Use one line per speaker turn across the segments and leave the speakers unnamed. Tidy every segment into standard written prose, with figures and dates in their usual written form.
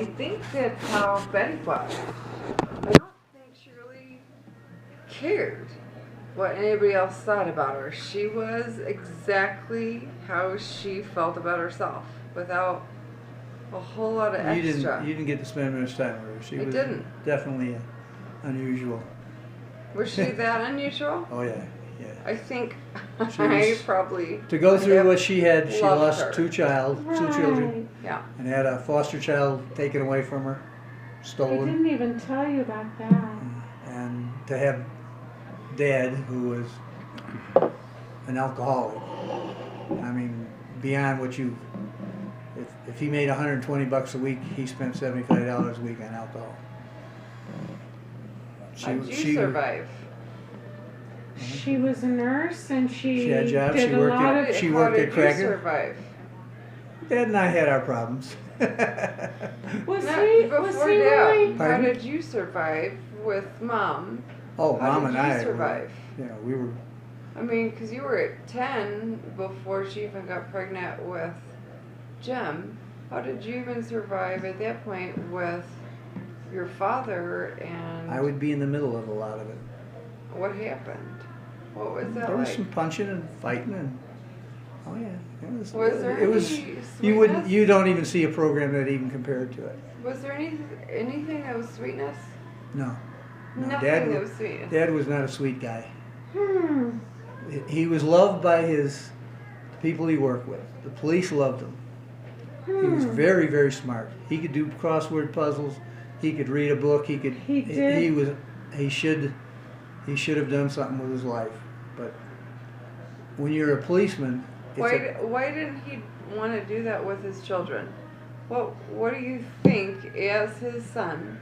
I think that's how Betty was. I don't think she really cared what anybody else thought about her. She was exactly how she felt about herself, without a whole lot of extra.
You didn't get to spend much time with her. She was
didn't.
definitely unusual.
Was she that unusual?
Oh yeah.
I think
She
I
was-
probably
To go through what she had, she
loved
lost
her.
two children,
Yeah.
and had a foster child taken away from her,
He
stolen,
didn't even tell you about that.
and to have Dad, who was an alcoholic. I mean, beyond what you. If he made $120 a week, he spent $75 a week on alcohol.
How'd you survive?
She was a nurse and she
She had jobs,
did
she
a
worked
lot
at-
of.
she
How
worked
did
at Cracker.
you survive?
Dad and I had our problems.
Was
Not
he
before
really?
Dad. How
Pardon?
did you survive with Mom?
Oh,
How
Mom
did
and
you
I.
survive?
We were.
I mean, because you were at 10 before she even got pregnant with Jim. How did you even survive at that point with your father, and
I would be in the middle of a lot of it.
what happened? What was that
There was
like?
some punching and fighting and. Oh yeah, it was.
Was there
It was.
any
You wouldn't.
sweetness?
You don't even see a program that even compared to it.
Was there anything that was sweetness?
No. No,
Nothing
Dad,
that was sweetness.
Dad was not a sweet guy.
Hmm.
He was loved by the people he worked with. The police loved him. He was very, very smart. He could do crossword puzzles. He could read a book. He could.
He did.
He was. He should have done something with his life. But when you're a policeman,
Why didn't he want to do that with his children? What do you think, as his son?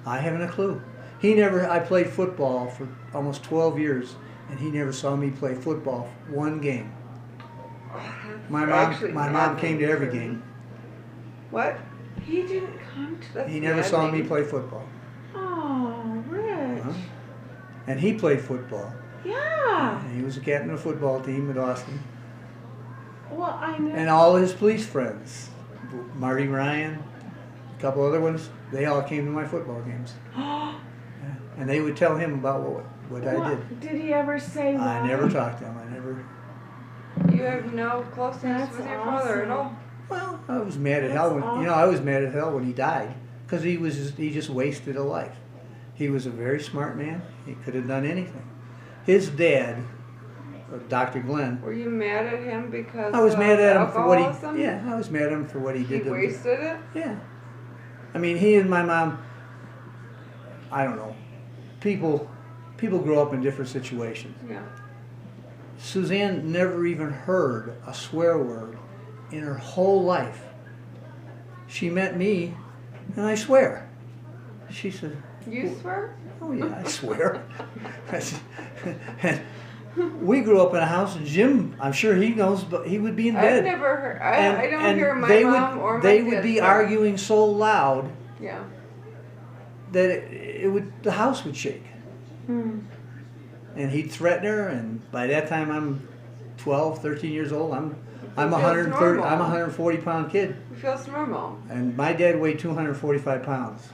I haven't a clue. I played football for almost 12 years, and he never saw me play football one game. My mom came to every game.
What?
He didn't come to.
That's
He never saw me
maddening.
play football.
Oh, Rich.
Huh? And he played football.
Yeah.
And he was the captain of the football team at Austin.
Well, I know.
And all his police friends, Marty Ryan, a couple other ones, they all came to my football games. And they would tell him about what I did.
Did he ever say why?
I never talked to him.
You have no closeness
That's
with your father at
awesome.
all?
Well, I was mad at hell when
That's
I was mad at hell when he died, because he just wasted a life. He was a very smart man. He could have done anything. His dad, Dr. Glenn,
Were you mad at him because
I was
of
mad at him for what
alcoholism?
I was mad at him for what he
He
did to me.
wasted it?
Yeah. I mean, he and my mom, I don't know. People grow up in different situations.
Yeah.
Suzanne never even heard a swear word in her whole life. She met me, and I swear. She said,
You swear?
"Oh yeah, I swear." And we grew up in a house, and Jim, I'm sure he knows, but he would be in bed.
I've never heard. I don't hear my
they
mom
would,
or my
They
dad
would be
swear.
arguing so loud
Yeah.
that the house would shake.
Hmm.
And he'd threaten her, and by that time I'm 12, 13 years old. I'm
feels
130.
normal.
I'm a 140-pound kid,
It feels normal.
and my dad weighed 245 pounds,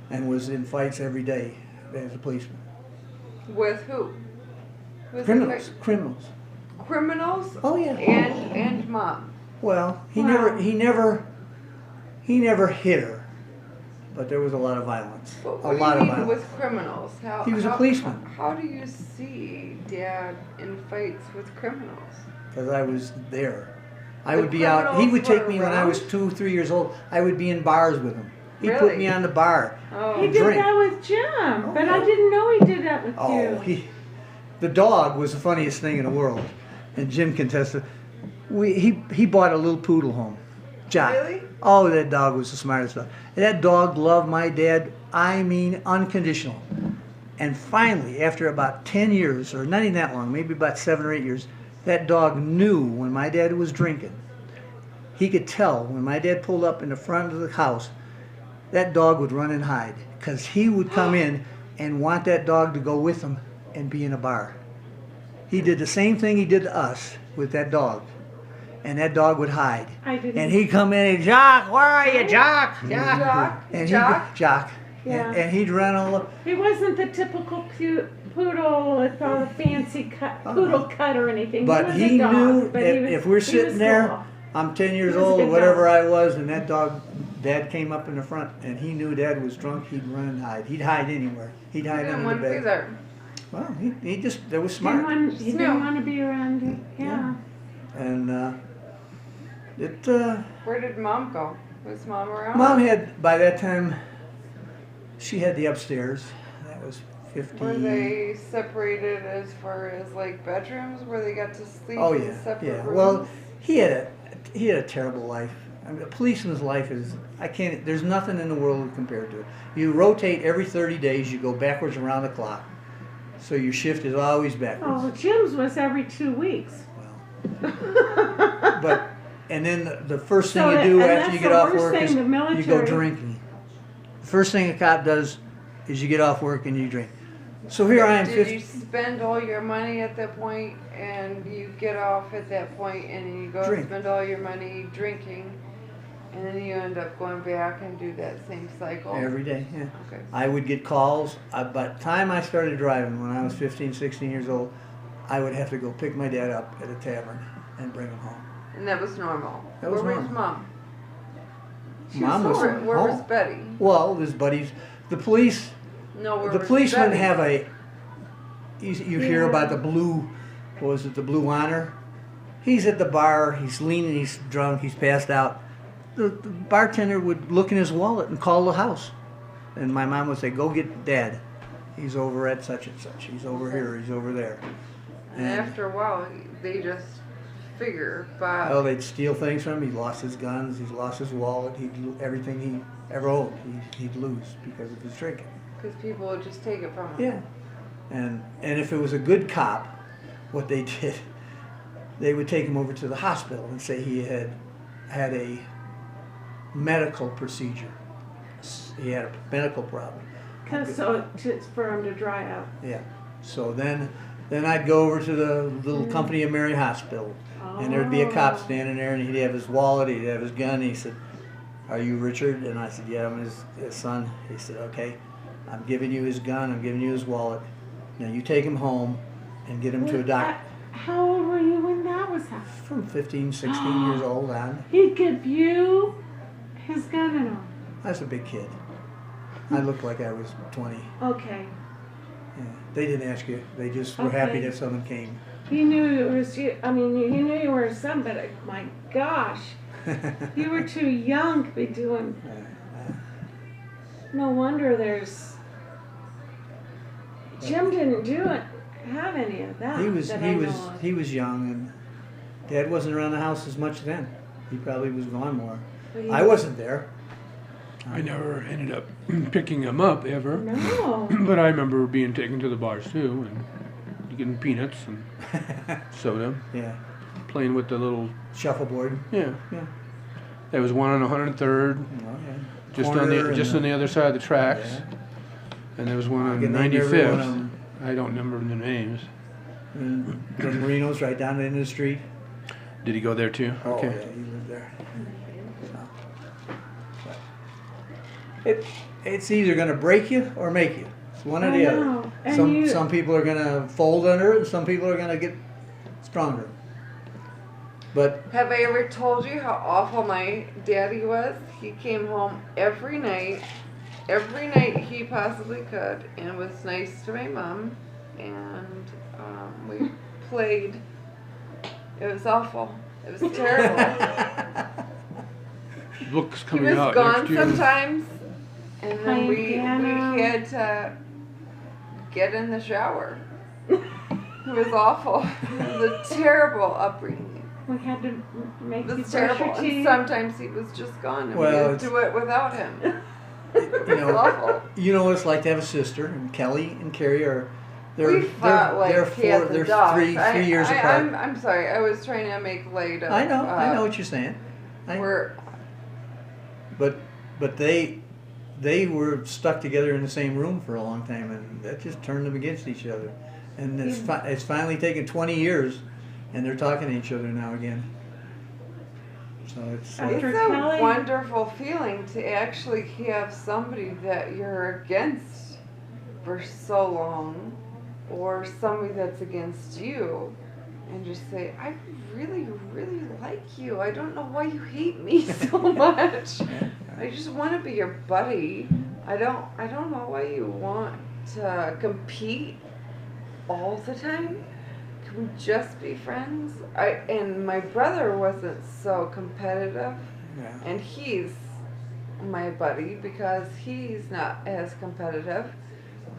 and was in fights every day as a policeman.
With who? With
Criminals.
the criminals?
Oh yeah.
And mom.
Well, he
Wow.
never hit her, but there was a lot of violence.
But
A
what
lot
do
of
you mean
violence.
with criminals? How,
He was a
how-
policeman.
How do you see Dad in fights with criminals?
Because I was there. I
The
would be out. He would
criminals
take
were
me when I was
around?
2, 3 years old. I would be in bars with him. He put
Really?
me on the bar.
Oh,
He did
drink.
that with Jim, but I
yeah.
didn't know he did that with
Oh,
you.
the dog was the funniest thing in the world, and Jim can attest. He bought a little poodle home, Jock.
Really?
Oh, that dog was the smartest dog. And that dog loved my dad. I mean, unconditional. And finally, after about 10 years, or not even that long, maybe about 7 or 8 years, that dog knew when my dad was drinking. He could tell when my dad pulled up in the front of the house, that dog would run and hide, because he would come in and want that dog to go with him and be in a bar. He did the same thing he did to us with that dog. and that dog would hide.
I didn't.
And he'd come in and, Jock, where are you, Jock? Jock.
Jock?
And
Jock?
Jock.
Yeah.
And he'd run all over.
He wasn't the typical poodle with all the fancy poodle cut or anything.
But
he was
he
a dog,
knew
but
if we're
he
sitting
was
there,
cool.
I'm 10 years
He was a
old,
good
whatever
dog.
I was, and that dog, Dad came up in the front, and he knew Dad was drunk, he'd run and hide. He'd hide anywhere. He'd
He
hide
didn't
under
want
the
to be
bed.
there.
Well, he just, that was
He
smart.
didn't
No.
want to be around it. Yeah.
And
Where did Mom go? Was Mom around?
Mom had, by that time, she had the upstairs. That was 50.
Were they separated as far as like bedrooms where they got to sleep
Oh
in
yeah,
separate
yeah.
rooms?
Well, he had a terrible life. I mean, a policeman's life is, I can't, there's nothing in the world compared to it. You rotate every 30 days, you go backwards around the clock. So your shift is always backwards.
Oh, Jim's was every 2 weeks.
Well, but, and then the first thing
So
you do
and
after
that's
you get
the
off
worst
work
thing,
is
the
you
military.
go drinking. The first thing a cop does is you get off work and you drink. So here I am,
Did
50.
you spend all your money at that point and you get off at that point and then you go
Drink.
spend all your money drinking and then you end up going back and do that same cycle?
Every day, yeah.
Okay.
I would get calls. By the time I started driving, when I was 15, 16 years old, I would have to go pick my dad up at a tavern and bring him home.
And that was normal.
That was
Where was
normal.
Mom?
Mom was
Where was
home.
Betty?
Well, his buddies, the police,
No, where
the
was
policemen
Betty?
have a, you hear
Yeah.
about the blue, what was it, the Blue Honor? He's at the bar, he's leaning, he's drunk, he's passed out. The bartender would look in his wallet and call the house. And my mom would say, go get Dad. He's over at such and such. He's over here, he's over there.
And after a while, they just figure by
Oh, they'd steal things from him. He lost his guns. He's lost his wallet. Everything he ever owned, he'd lose because of his drinking.
because people would just take it from him.
Yeah, and if it was a good cop, what they did, they would take him over to the hospital and say he had a medical procedure. He had a medical problem.
So it's for him to dry out.
Yeah. So then I'd go over to the little Company of Mary Hospital, and there'd be a cop standing there, and he'd have his wallet, he'd have his gun. He said, "Are you Richard?" And I said, "Yeah, I'm his son." He said, "Okay, I'm giving you his gun, I'm giving you his wallet. Now you take him home and get him to a doctor."
How old were you when that was happening?
From 15, 16 years old on.
He'd give you his gun and all.
I was a big kid. I looked like I was 20.
Okay.
Yeah. They didn't ask you. They just were happy
Okay.
that someone came.
He knew it was you. I mean, he knew you were his son, but my gosh, you were too young to be doing. No wonder there's. Jim didn't have any of that. that I know of.
He was young, and Dad wasn't around the house as much then. He probably was gone more.
But he
I wasn't there.
I never ended up picking him up ever.
No.
But I remember being taken to the bars too and getting peanuts and soda,
Yeah.
playing with the little,
Shuffleboard.
yeah.
Yeah.
There was one on 103rd,
Oh, yeah.
just
Corner and
on the other side of the tracks.
Yeah.
And there was one on
can name every one of
95th.
them.
I don't remember the names.
And the Marinos right down the end of the street.
Did he go there too?
Oh,
Okay.
yeah, he lived there. It's either going to break you or make you. It's one or
I
the
know.
other.
And
Some people are going to fold under it, and some people are going to get stronger. But
Have I ever told you how awful my daddy was? He came home every night he possibly could, and was nice to my mom, and we played. It was awful. It was terrible.
Book's
He
coming
was
out
gone
next year.
sometimes, and then
Playing
we
piano.
had to get in the shower. It was awful. It was a terrible upbringing.
We had to make
It
you
was
brush
terrible.
your
And
teeth.
sometimes he was just gone, and
Well,
we had
it's-
to do it without him.
you
It was
know,
awful.
you know what it's like to have a sister, and Kelly and Carrie are
We fought like
they're
cats and
they're
dogs.
three years apart.
I'm sorry. I was trying to make light of.
I know what you're saying.
We're
But they were stuck together in the same room for a long time, and that just turned them against each other. And it's finally taken 20 years, and they're talking to each other now again. So it's
After
It's a
Kelly-
wonderful feeling to actually have somebody that you're against for so long, or somebody that's against you, and just say, I really, really like you. I don't know why you hate me so much. I just want to be your buddy. I don't know why you want to compete all the time. Can we just be friends? And my brother wasn't so competitive,
yeah.
and he's my buddy because he's not as competitive.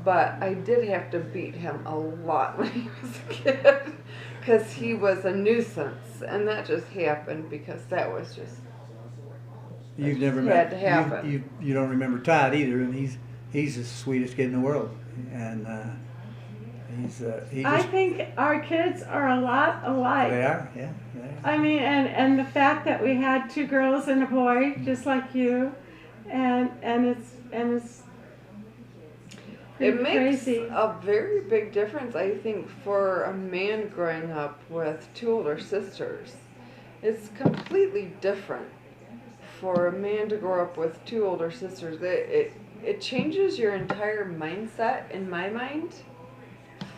But I did have to beat him a lot when he was a kid because he was a nuisance, and that just happened because that was just.
You've never
Had
met.
to happen.
You don't remember Todd either, and he's the sweetest kid in the world, and he
I
just
think our kids are a lot alike.
they are, yeah, they are.
I mean, and the fact that we had 2 girls and a boy, just like you, and it's
It
pretty
makes
crazy.
a very big difference, I think, for a man growing up with 2 older sisters. It's completely different for a man to grow up with 2 older sisters. It changes your entire mindset, in my mind,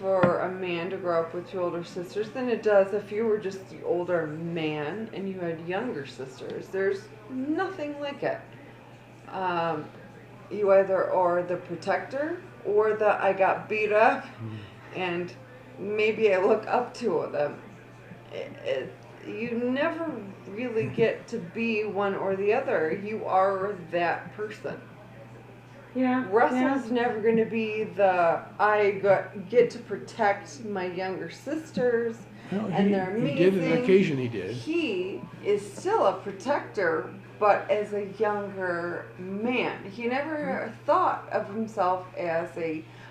for a man to grow up with 2 older sisters than it does if you were just the older man and you had younger sisters. There's nothing like it. You either are the protector or the I got beat up and maybe I look up to them. You never really get to be one or the other. You are that person.
Yeah.
Russell's never going to be the get to protect my younger sisters
Well,
and
he,
they're
he
amazing.
did on occasion. He did.
He is still a protector, but as a younger man. He never thought of himself as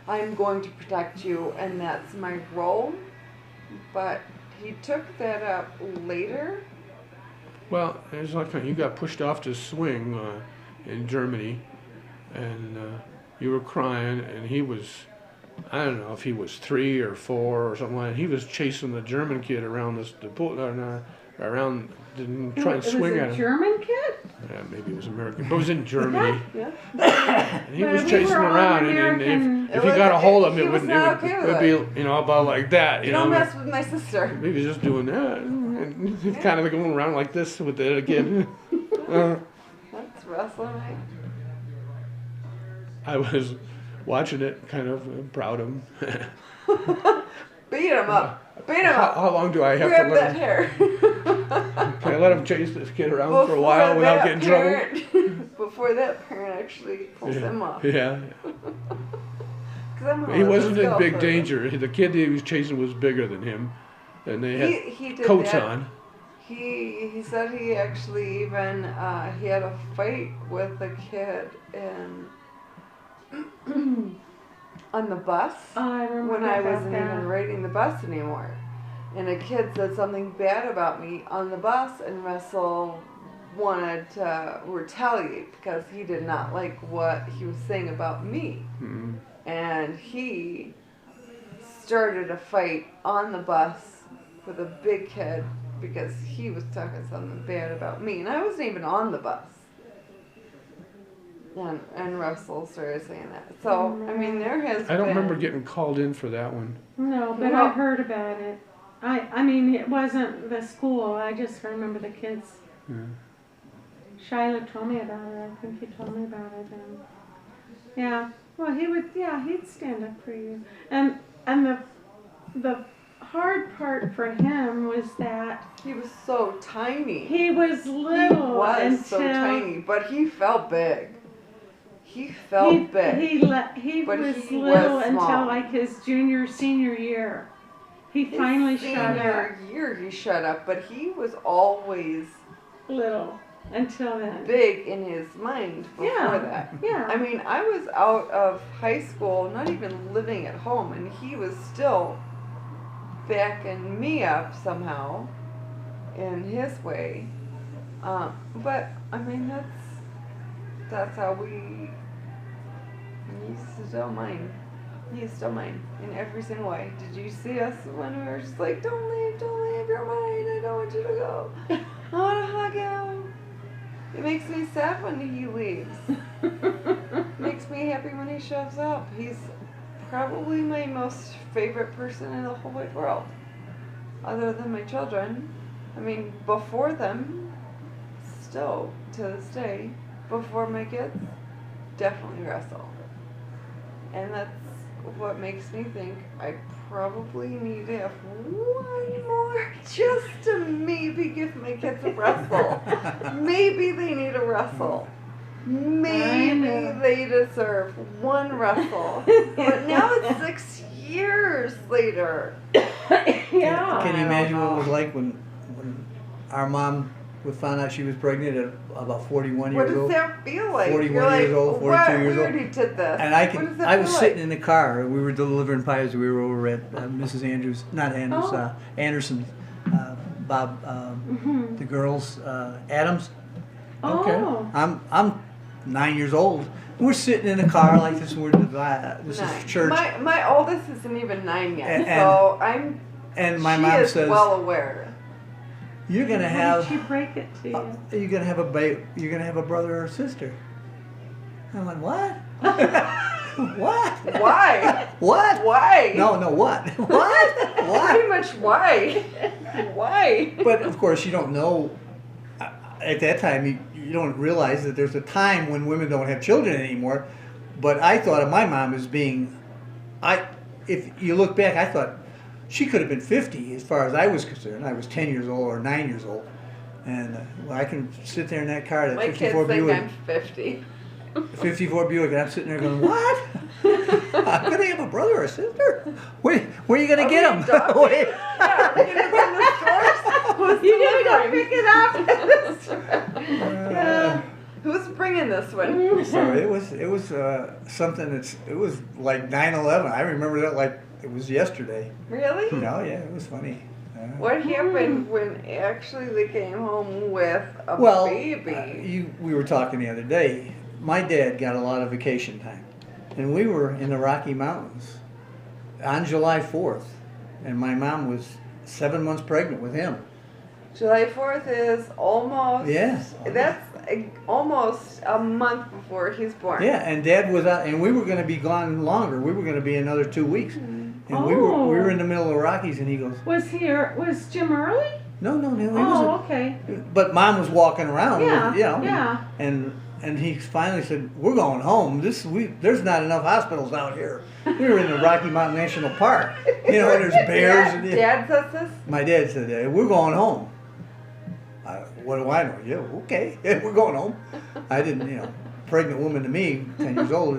I'm going to protect you and that's my role. But he took that up later.
Well, it's like you got pushed off to swing in Germany, and you were crying, and he was, I don't know if he was 3 or 4 or something like that. He was chasing the German kid around around, and trying to swing
it
at
was a
him.
German kid?
Yeah, maybe it was American, but it was in Germany.
Yeah.
And he
But
was
we
chasing
were all
around, and
American.
if he got a hold of him,
He
it
was
wouldn't.
not okay
It
with
would be, about like that.
You
know.
don't mess with my sister.
He was just doing that, and he's kind of going around like this with it again.
That's Russell and
I was watching it, kind of proud of him.
Beat him up. Beat him up.
How long do I have
Grab
to
that
let him?
hair.
Can I let him chase this kid around for a while without getting in trouble?
Before that parent actually pulls him off.
Yeah.
'Cause I'm
He
like,
wasn't
let's
in
go
big
for it.
danger. The kid that he was chasing was bigger than him, and they had
He did
coats
that.
on.
He said he actually even he had a fight with a kid on the bus
I remember
when I
about
wasn't
that.
even riding the bus anymore. And a kid said something bad about me on the bus, and Russell wanted to retaliate because he did not like what he was saying about me.
Mm.
And he started a fight on the bus with a big kid because he was talking something bad about me. And I wasn't even on the bus. And Russell started saying that. So, I mean, there has
I don't
been...
remember getting called in for that one.
No, but
Well-
I heard about it. I mean, it wasn't the school. I just remember the kids.
Yeah.
Shyla told me about it. I think he told me about it. And yeah, well, he would. Yeah, he'd stand up for you. And the hard part for him was that
He was so tiny.
he was
He
little
was
until
so tiny, but he felt big. He felt big.
he
But
was
he
little
was
until
small.
like his senior year. He
His
finally shut up.
senior year he shut up, but he was always
Little until then.
big in his mind before
Yeah.
that.
Yeah.
I mean, I was out of high school, not even living at home, and he was still backing me up somehow in his way. But I mean, that's how he's still mine. He's still mine in every single way. Did you see us when we were just like, don't leave, you're mine, I don't want you to go. I want to hug him. It makes me sad when he leaves. Makes me happy when he shows up. He's probably my most favorite person in the whole wide world. Other than my children. I mean, before them, still to this day, before my kids, definitely Russell. And that's what makes me think I probably need to have one more just to maybe give my kids a Russell. Maybe they need a Russell. Maybe they deserve one Russell. But now it's 6 years later.
Yeah.
Can you imagine what it was like when our mom found out she was pregnant at about 41
What
years
does
old?
that feel like?
41
You're like,
years old, 42
what?
years
We
old.
already did this.
And
What does that
I was
feel
sitting
like?
in the car. We were delivering pies. We were over at Mrs. Andrews, not Andrews,
Oh.
Anderson, Bob, the girls, Adams.
Oh.
I'm 9 years old. We're sitting in a car like this. We're this
Nine.
is church,
My oldest isn't even 9 yet,
And-
so I'm.
and my
she
mom
is
says,
well aware.
"You're gonna
How did
have,
she break it to you?
you're gonna have you're gonna have a brother or sister." I went, "What? What?
Why?
What?
Why?
No, what? What?
Pretty
What?"
much why? Why?
But of course, you don't know. At that time, you don't realize that there's a time when women don't have children anymore. But I thought of my mom as being, if you look back, I thought she could have been 50 as far as I was concerned. I was 10 years old or 9 years old. And well, I can sit there in that car, that
My kids
54
think
Buick,
I'm 50.
54 Buick, and I'm sitting there going, "What? I'm gonna have a brother or sister? Where are you gonna get
Are we
them?"
adopted? Yeah, are we gonna go in the stores? Who's
You gotta go
delivering?
pick it up.
Who's bringing this one?
So it was something it was like 9/11. I remember that like it was yesterday.
Really?
No, yeah, it was funny.
What happened when actually they came home with a
Well,
baby?
we were talking the other day. My dad got a lot of vacation time, and we were in the Rocky Mountains on July 4th, and my mom was 7 months pregnant with him.
July 4th is almost.
Yeah.
That's almost a month before he's born.
Yeah, and Dad was out, and we were going to be gone longer. We were going to be another 2 weeks, and we were in the middle of the Rockies, and he goes,
Was Jim early?
"No, he
Oh,
wasn't."
okay.
But Mom was walking around,
Yeah,
you know,
yeah.
and he finally said, "We're going home. There's not enough hospitals out here. We were in the Rocky Mountain National Park. You know, there's bears."
Dad says this?
My dad said, "We're going home." What do I know? Yeah, okay, we're going home. I didn't, pregnant woman to me, 10 years old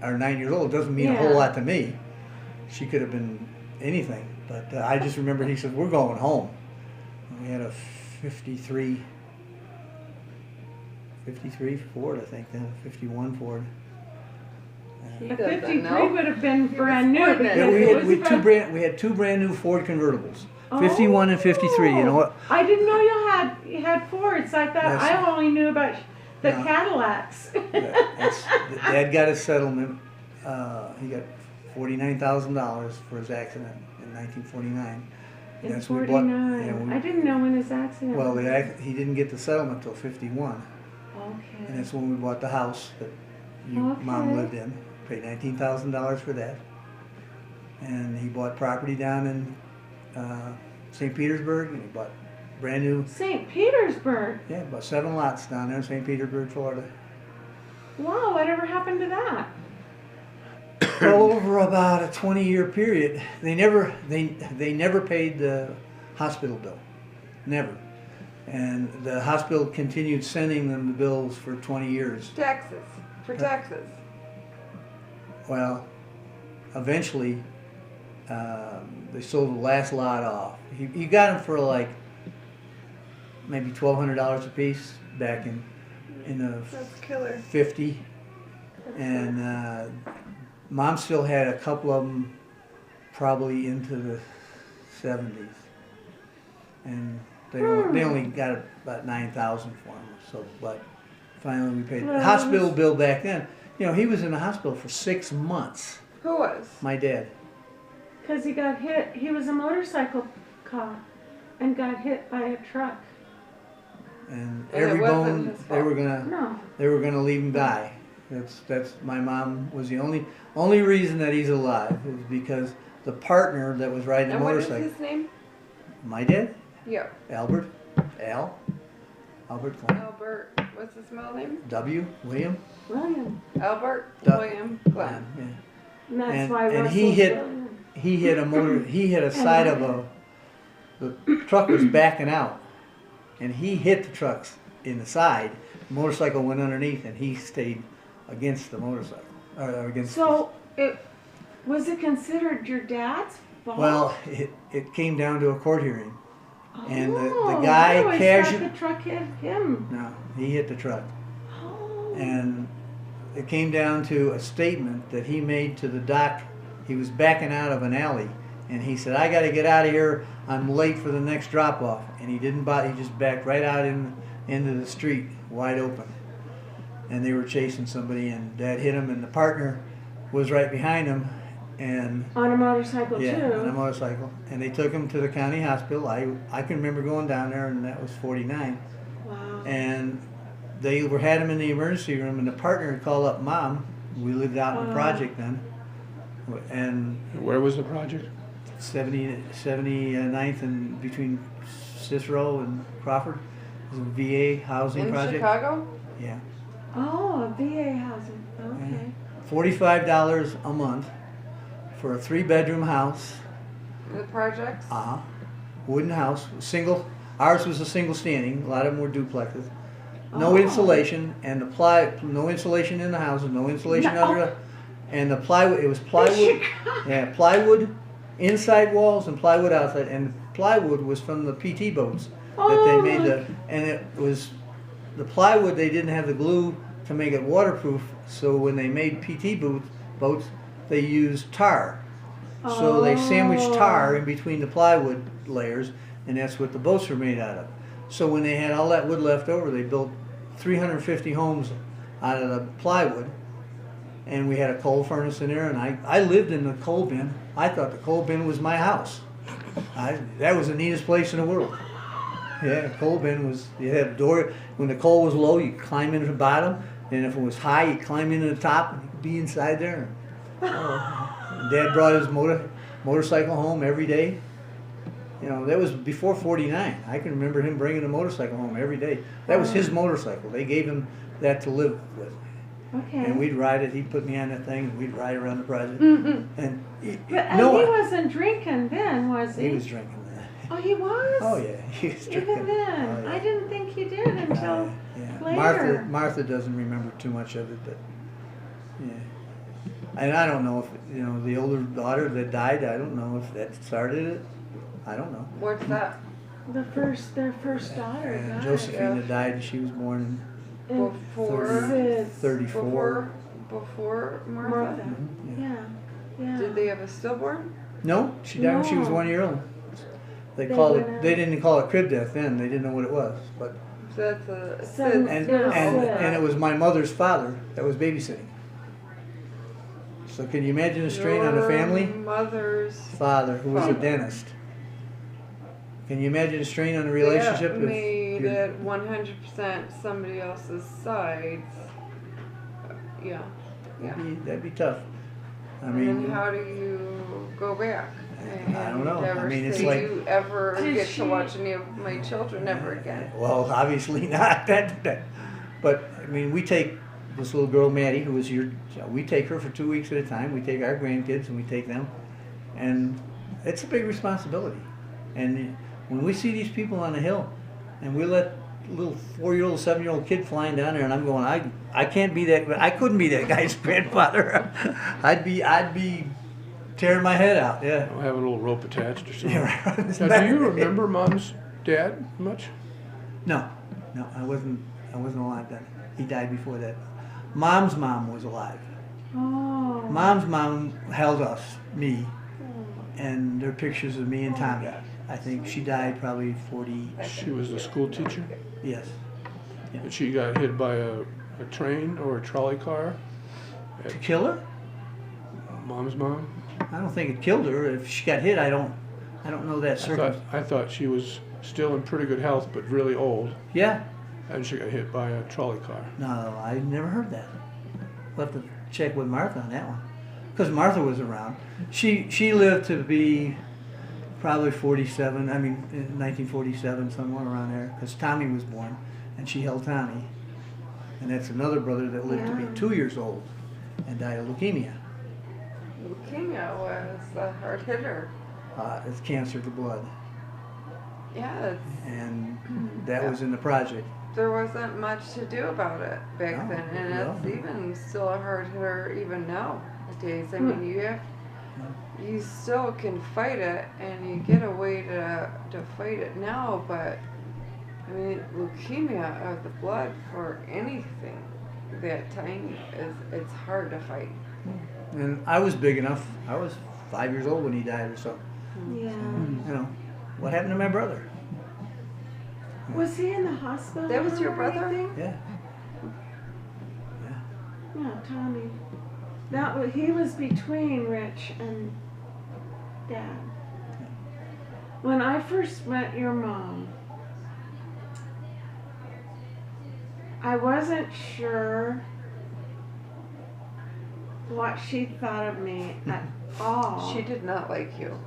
or 9 years old, doesn't mean a whole
Yeah.
lot to me. She could have been anything, but I just remember he said, "We're going home." And we had a 53 Ford, I think, then a 51 Ford.
He
A
doesn't
53
know.
would have been
He
brand
was
new.
pregnant.
Yeah,
because it was about-
we had two brand new Ford convertibles, 51 and 53. You know what?
I didn't know you had Fords. I thought
Yes.
I only knew about the
No.
Cadillacs.
Dad got a settlement. He got $49,000 for his accident in 1949.
In
That's when we bought-
49.
yeah, we-
I didn't know when his accident
Well,
was.
he didn't get the settlement until 51, and
Okay.
that's when we bought the house that Mom
Okay.
lived in. Paid $19,000 for that, and he bought property down in St. Petersburg, and he bought brand new.
St. Petersburg.
Yeah, about 7 lots down there in St. Petersburg, Florida.
Wow, whatever happened to that?
Well, over about a 20-year period, they never paid the hospital bill, never, and the hospital continued sending them the bills for 20 years.
Taxes. For taxes.
Well, eventually, they sold the last lot off. He got them for like maybe $1,200 a piece back in the
That's killer.
50, and Mom still had a couple of them probably into the 70s, and they only got about 9,000 for them. So, but finally we paid the
Well,
hospital bill back then. He was in the hospital for 6 months.
Who was?
My dad.
Because he got hit. He was a motorcycle cop and got hit by a truck.
and
And it
every
wasn't
bone
his
they were
fault.
gonna
No.
they were gonna leave him die. That's my mom was the only reason that he's alive is because the partner that was riding the
And what is
motorcycle.
his name?
My dad,
Yeah.
Albert Klein,
Albert. What's his middle name?
W. William.
William.
Albert
Duh.
William Glenn.
Yeah.
And that's
And-
why
and
Russell's
he hit-
William.
He hit a side of the truck was backing out, and he hit the trucks in the side. The motorcycle went underneath, and he stayed against the motorcycle, or against.
So was it considered your dad's fault?
Well, it came down to a court hearing. and the
Oh,
guy
I always
casual-
thought the truck hit him.
No, he hit the truck.
Oh.
And it came down to a statement that he made to the doc. He was backing out of an alley, and he said, "I got to get out of here. I'm late for the next drop off." And he didn't buy. He just backed right out into the street, wide open. And they were chasing somebody, and Dad hit him, and the partner was right behind him, and
On a motorcycle
yeah,
too.
on a motorcycle. And they took him to the county hospital. I can remember going down there, and that was 49.
Wow.
And they had him in the emergency room, and the partner had called up Mom. We lived out in the project then, and
Where was the project?
79th and between Cicero and Crawford. It was a VA housing
In
project.
Chicago?
Yeah,
Oh, a VA housing. Okay.
$45 a month for a 3-bedroom house.
The projects?
Wooden house, single. Ours was a single standing. A lot of them were duplexes. No
Oh.
insulation, and no insulation in the houses, no insulation
No.
under the, and the plywood. It was plywood. Yeah, plywood inside walls and plywood outside, and plywood was from the PT boats that they made and it was the plywood. They didn't have the glue to make it waterproof, so when they made PT boats, they used tar. So they sandwiched tar in between the plywood layers, and that's what the boats were made out of. So when they had all that wood left over, they built 350 homes out of the plywood, and we had a coal furnace in there, and I lived in the coal bin. I thought the coal bin was my house. That was the neatest place in the world. Yeah, coal bin was, you had a door. When the coal was low, you climb into the bottom, and if it was high, you climb into the top, and you'd be inside there. Dad brought his motorcycle home every day. You know, that was before 49. I can remember him bringing a motorcycle home every day. That was his motorcycle. They gave him that to live with.
Okay.
And we'd ride it. He'd put me on that thing, and we'd ride around the project. And
But
no,
he wasn't drinking then, was he?
he was drinking that.
Oh, he was?
Oh yeah, he was drinking.
Even then.
Oh, yeah.
I didn't think he did until
Yeah.
later.
Martha doesn't remember too much of it, but yeah. And I don't know if the older daughter that died. I don't know if that started it. I don't know.
What's that?
their first daughter
And
died.
Josephina died. She was born
In
Before?
Sis.
34.
Before Martha?
Martha.
Yeah.
Yeah.
Did they have a stillborn?
No, she died when she was
No.
1 year old. They
They
called
went
it.
out.
They didn't call it crib death then. They didn't know what it was. But
So that's a
Seven-
and
Yeah,
and,
yeah.
and it was my mother's father that was babysitting. So can you imagine the strain on a family?
Your mother's
Father who was a
Father.
dentist. Can you imagine the strain on a relationship?
That made
you're-
it 100% somebody else's side. Yeah. Yeah.
That'd be tough. I
And
mean,
then how do you go back?
I don't know. I
Never
mean, it's
say
like-
you ever
Did
get
she-
to watch any of my children ever again.
well, obviously not. But I mean, we take this little girl Maddie, who was here. We take her for 2 weeks at a time. We take our grandkids and we take them, and it's a big responsibility. And when we see these people on the hill, and we let little 4-year-old, 7-year-old kid flying down there, and I'm going, I can't be that. I couldn't be that guy's grandfather. I'd be tearing my head out. Yeah.
I'll have a little rope attached or something.
Yeah, right.
Now, do you remember Mom's dad much?
No, I wasn't alive then. He died before that. Mom's mom was alive.
Oh.
Mom's mom held us, me, and there are pictures of me and Tommy. I think she died probably 40.
She was a school teacher,
Yes.
and she got hit by a train or a trolley car.
To kill her?
Mom's mom.
I don't think it killed her. If she got hit, I don't know that circumstance.
I thought she was still in pretty good health, but really old.
Yeah,
and she got hit by a trolley car.
No, I never heard that. We'll have to check with Martha on that one. Because Martha was around. She lived to be probably 47, I mean, in 1947, somewhere around there, because Tommy was born, and she held Tommy. And that's another brother that lived to
Yeah.
be 2 years old and died of leukemia.
Leukemia was a hard hitter.
It's cancer of the blood.
Yeah,
And that was in the project.
there wasn't much to do about it back
No,
then, and
no.
it's even still a hard hitter even nowadays. I mean, you still can fight it, and you get a way to fight it now. But I mean, leukemia of the blood for anything that tiny it's hard to fight.
And I was big enough. I was 5 years old when he died or so.
Yeah.
You know, what happened to my brother?
Was he in the hospital?
That was your
or
brother?
anything?
Yeah.
Yeah, Tommy. He was between Rich and Dad. When I first met your mom, I wasn't sure what she thought of me at all.
She did not like you.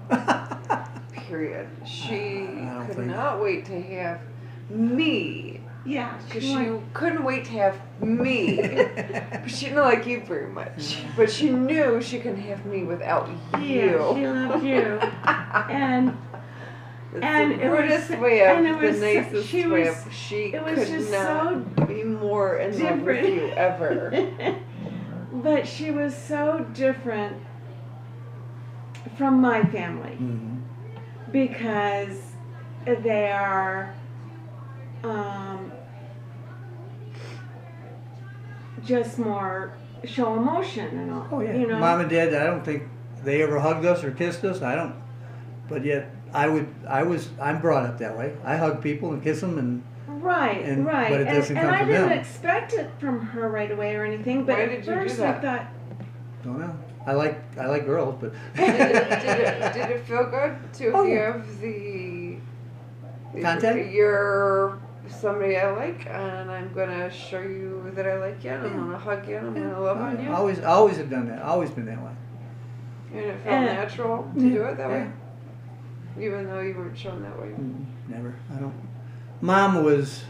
Period. She
I don't
could
think-
not wait to have me.
Yeah,
Because
she
she
went,
couldn't wait to have me. But she didn't like you very much. But she knew she couldn't have me without
yeah,
you.
she loved you. And
It's
and
the
it was-
rudest way of
and it was-
the nicest
she
way
was-
of she
it was
could
just
not be more in love with
different.
you ever.
But she was so different from my family
Mhm.
because they are just more show emotion and all.
Oh yeah.
You know?
Mom and Dad, I don't think they ever hugged us or kissed us. I don't. But yet, I'm brought up that way. I hug people and kiss them, and
Right,
And-
right.
but it doesn't
and
come
I
from
didn't
them.
expect it from her right away or anything. But
Why
at
did you do
first
that?
I thought,
don't know. I like girls, but
did it feel good to
Oh, yeah.
have the
Contact?
You're somebody I like, and I'm gonna show you that I like you, and I'm gonna hug you, and I'm gonna love on you,
I always have done that. Always been that way.
and it felt
And-
natural to do it that way, even though you weren't shown that way.
Never. I don't. Mom was.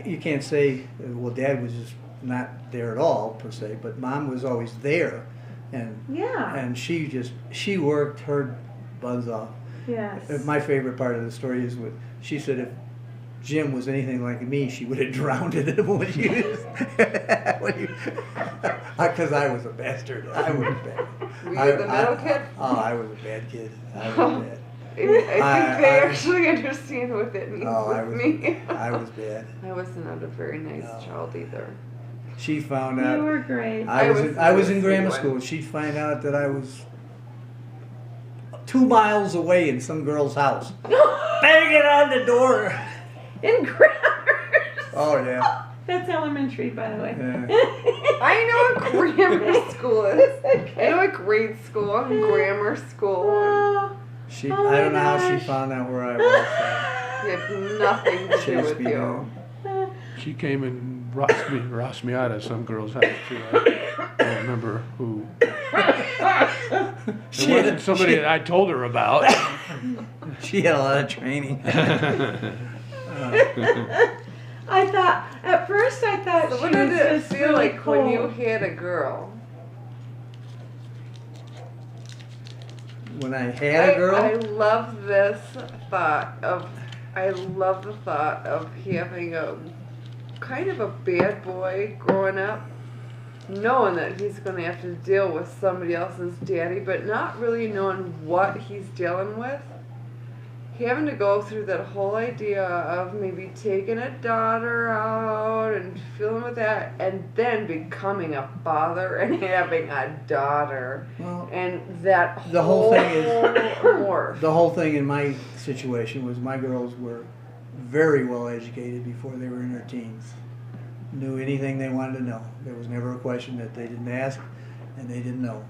You can't say. Well, Dad was just not there at all per se, but Mom was always there, and
yeah,
she worked her buzz off.
yes.
My favorite part of the story is what she said. If Jim was anything like me, she would have drowned him because I was a bastard. I was bad.
Were you the middle kid?
Oh, I was a bad kid. I was bad.
I think they
I-
actually understand what that means
Oh, I
with
was,
me.
I was bad.
I was not a very nice
No.
child either.
She found
You
out.
were great.
I was in
the
grammar
one.
school. She'd find out that I was 2 miles away in some girl's house, banging on the door.
In grammar.
Oh yeah.
That's elementary, by the way.
Yeah.
I know what grammar school is. I know what grade school and grammar school.
Oh,
She.
Oh
I don't
my
know how
gosh.
she found out where I was.
You have nothing to
She
do
must
with
be
you.
down.
She came and rossed me out at some girl's house too. I don't remember who. It wasn't somebody that I told her about.
She had a lot of training.
at first I thought
So
she
what did
was
it
just
feel
really
like when you
cold.
had a girl?
When I had a girl.
I love this thought of. I love the thought of having a kind of a bad boy growing up, knowing that he's going to have to deal with somebody else's daddy, but not really knowing what he's dealing with. Having to go through that whole idea of maybe taking a daughter out and feeling with that, and then becoming a father and having a daughter,
Well,
and that
The whole thing is-
morph.
the whole thing in my situation was my girls were very well educated before they were in their teens. Knew anything they wanted to know. There was never a question that they didn't ask, and they didn't know.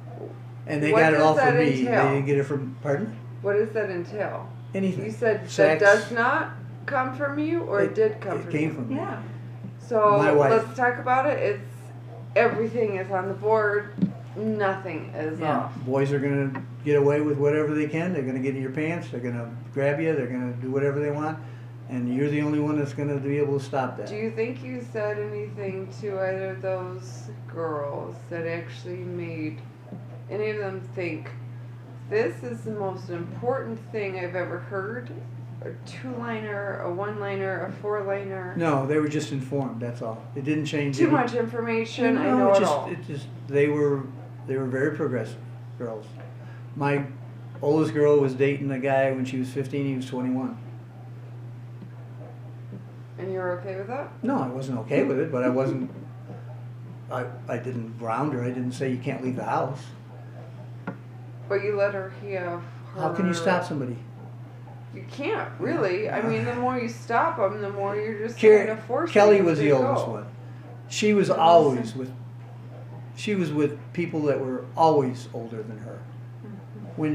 And they
What
got it
does
all
that
from me.
entail?
They didn't get it from. Pardon?
What does that entail?
Anything.
You said
Sex.
that does not. come from you, or it did come
It
from
came
you?
from me.
Yeah.
So
My wife.
let's talk about it. It's everything is on the board. Nothing is
Yeah,
off.
boys are gonna get away with whatever they can. They're gonna get in your pants. They're gonna grab you. They're gonna do whatever they want, and you're the only one that's gonna be able to stop that.
Do you think you said anything to either of those girls that actually made any of them think this is the most important thing I've ever heard? A two-liner, a one-liner, a four-liner.
No, they were just informed. That's all. It didn't change.
Too
any-
much information. I
No,
know
it
it
just,
all.
it just they were very progressive girls. My oldest girl was dating a guy when she was 15. He was 21.
And you're okay with that?
No, I wasn't okay with it, but I wasn't. I didn't ground her. I didn't say you can't leave the house.
But you let her have.
How can you
her-
stop somebody?
You can't really. I mean, the more you stop them, the more you're just
Car-
kind of forcing
Kelly
them
was
to
the oldest
go.
one. She was always with. She was with people that were always older than her. When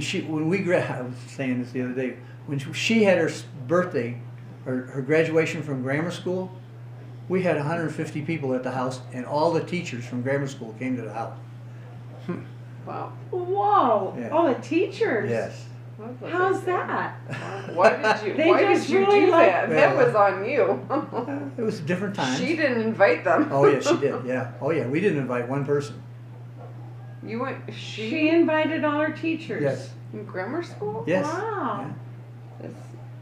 we I was saying this the other day. When she had her birthday, her graduation from grammar school, we had 150 people at the house, and all the teachers from grammar school came to the house.
Wow.
Whoa.
Yeah.
Oh, the teachers.
Yes.
That's what
How's
they say.
that?
Why did you?
They
why
just
did you
really
do
like-
that? That
Yeah.
was on you.
It was different times.
She didn't invite them.
Oh yeah, she did. Yeah. Oh yeah, we didn't invite one person.
You went.
She invited all her teachers.
Yes.
in grammar school.
Yes.
Wow.
That's,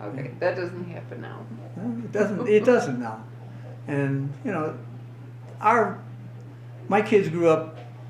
okay, that doesn't happen now.
No, it doesn't. It doesn't now. And you know, my kids grew up